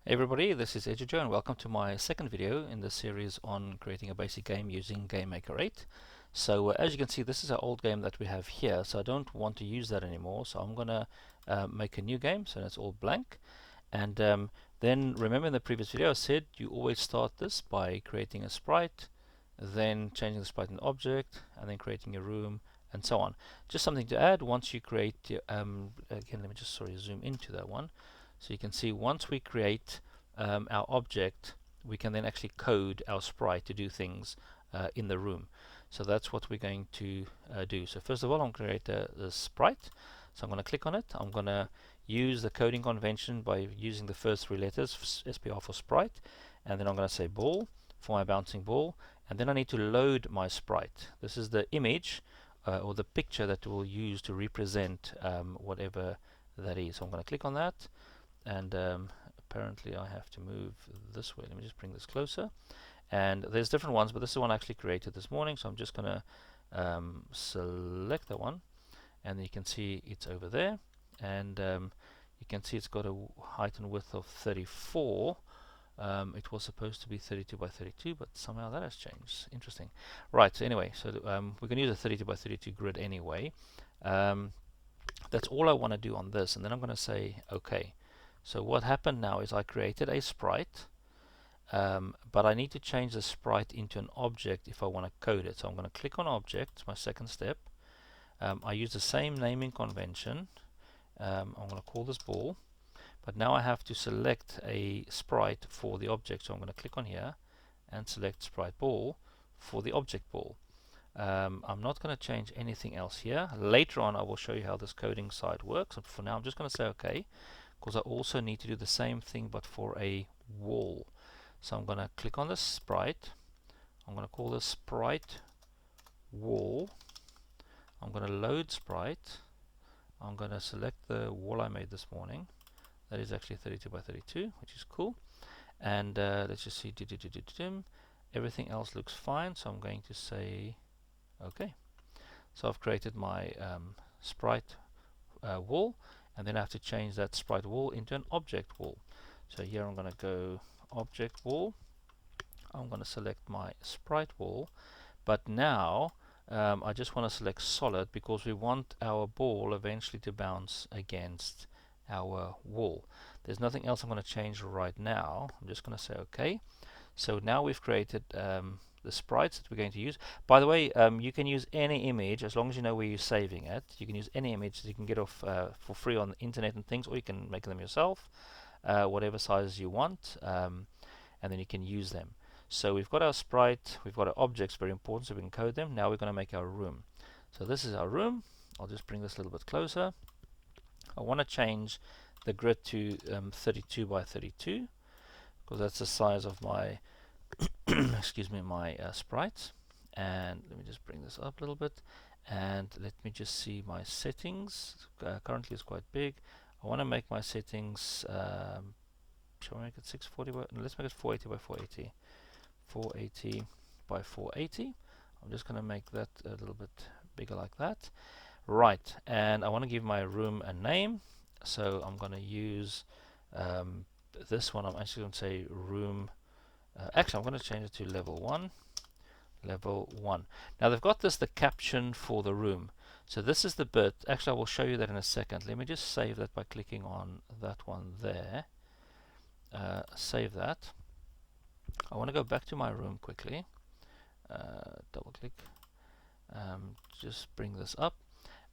Hey everybody, this is Ejijo and welcome to my second video in this series on creating a basic game using Gamemaker 8. So as you can see, this is our old game that we have here, so I don't want to use that anymore, so I'm going to make a new game, so it's all blank. And then remember in the previous video I said you always start this by creating a sprite, then changing the sprite into object, and then creating a room, and so on. Just something to add once you create, again let me just zoom into that one. So you can see once we create our object, we can then actually code our sprite to do things in the room. So that's what we're going to do. So first of all, I'm going to create the sprite. So I'm going to click on it. I'm going to use the coding convention by using the first three letters, SPR for sprite, and then I'm going to say ball for my bouncing ball, and then I need to load my sprite. This is the image or the picture that we'll use to represent whatever that is. So I'm going to click on that, and apparently I have to move this way. Let me just bring this closer. And there's different ones, but this is the one I actually created this morning, so I'm just going to select that one, and you can see it's over there, and you can see it's got a height and width of 34. It was supposed to be 32 by 32, but somehow that has changed. Interesting. Right, so anyway, so we can use a 32 by 32 grid anyway. That's all I want to do on this, and then I'm going to say OK. So what happened now is I created a sprite, but I need to change the sprite into an object if I want to code it. So I'm going to click on object, my second step. I use the same naming convention. I'm going to call this ball, but now I have to select a sprite for the object. So I'm going to click on here and select sprite ball for the object ball. I'm not going to change anything else here. Later on I will show you how this coding side works, and for now I'm just going to say OK, because I also need to do the same thing but for a wall. So I'm going to click on this sprite. I'm going to call this sprite wall. I'm going to load sprite. I'm going to select the wall I made this morning. That is actually 32 by 32, which is cool. And let's just see, everything else looks fine, so I'm going to say OK. So I've created my sprite wall, and then I have to change that sprite wall into an object wall. So here I'm going to go object wall. I'm going to select my sprite wall, but now I just want to select solid because we want our ball eventually to bounce against our wall. There's nothing else I'm going to change right now. I'm just going to say OK. So now we've created the sprites that we're going to use. By the way, you can use any image as long as you know where you're saving it. You can use any image that you can get off for free on the internet and things, or you can make them yourself, whatever size you want, and then you can use them. So we've got our sprite, we've got our objects, very important, so we can code them. Now we're going to make our room. So this is our room. I'll just bring this a little bit closer. I want to change the grid to 32 by 32 because that's the size of my excuse me, my sprites. And let me just bring this up a little bit, and let me just see my settings. Currently it's quite big. I want to make my settings, shall we make it 640 by, no, let's make it 480 by 480. 480 by 480. I'm just going to make that a little bit bigger like that. Right, and I want to give my room a name, so I'm going to use this one. I'm actually going to say room. Actually, I'm going to change it to level 1. Level 1. Now they've got the caption for the room. So this is the bit. Actually, I will show you that in a second. Let me just save that by clicking on that one there. Save that. I want to go back to my room quickly. Double click. Just bring this up.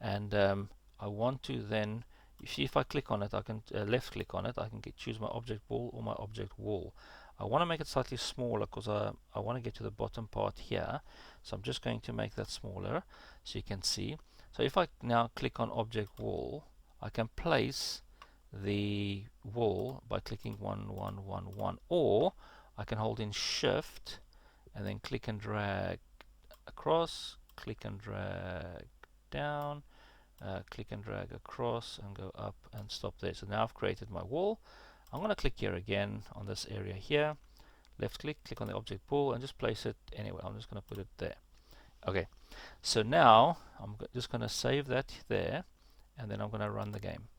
And I want to then, you see, if I click on it, I can left click on it, I can choose my object ball or my object wall. I want to make it slightly smaller because I want to get to the bottom part here. So I'm just going to make that smaller so you can see. So if I now click on object wall, I can place the wall by clicking 1, 1, 1, 1, or I can hold in shift and then click and drag across, click and drag down, click and drag across and go up and stop there. So now I've created my wall. I'm going to click here again on this area here, left click, click on the object ball and just place it anywhere. I'm just going to put it there. Okay, so now I'm just going to save that there, and then I'm going to run the game.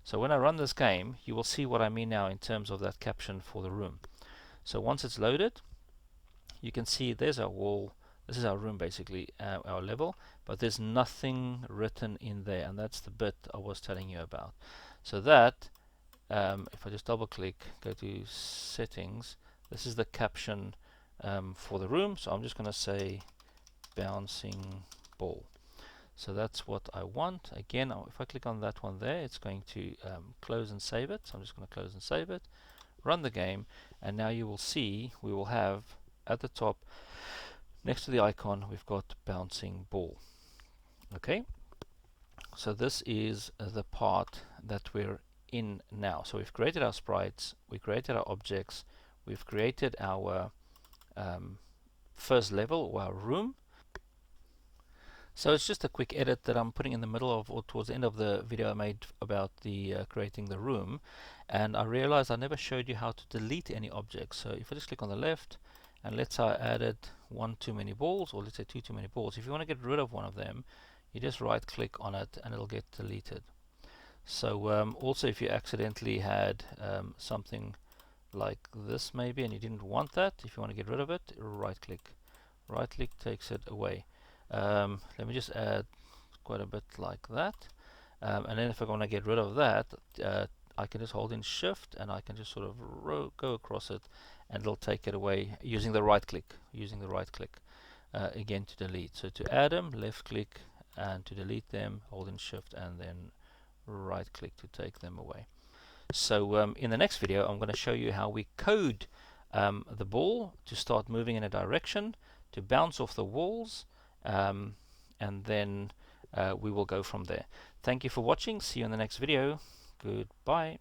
So when I run this game, you will see what I mean now in terms of that caption for the room. So once it's loaded, you can see there's our wall. This is our room, basically, our level, but there's nothing written in there, and that's the bit I was telling you about. So that, if I just double click, go to settings, this is the caption for the room. So I'm just going to say bouncing ball. So that's what I want. Again, if I click on that one there, it's going to close and save it. So I'm just going to close and save it, run the game, and now you will see we will have at the top, next to the icon, we've got bouncing ball. Okay, so this is the part that we're in now. So we've created our sprites, we created our objects, we've created our first level or our room. So it's just a quick edit that I'm putting in the middle of, or towards the end of the video I made about the creating the room, and I realized I never showed you how to delete any objects. So if I just click on the left, and let's say I added one too many balls, or let's say two too many balls. If you want to get rid of one of them, you just right click on it and it'll get deleted. So also if you accidentally had something like this maybe, and you didn't want that, if you want to get rid of it, right click takes it away. Let me just add quite a bit like that, and then if I want to get rid of that, I can just hold in shift and I can just sort of go across it, and it'll take it away using the right click, again to delete. So to add them, left click, and to delete them, hold in shift and then right click to take them away. So in the next video I'm going to show you how we code the ball to start moving in a direction, to bounce off the walls, and then we will go from there. Thank you for watching. See you in the next video. Goodbye.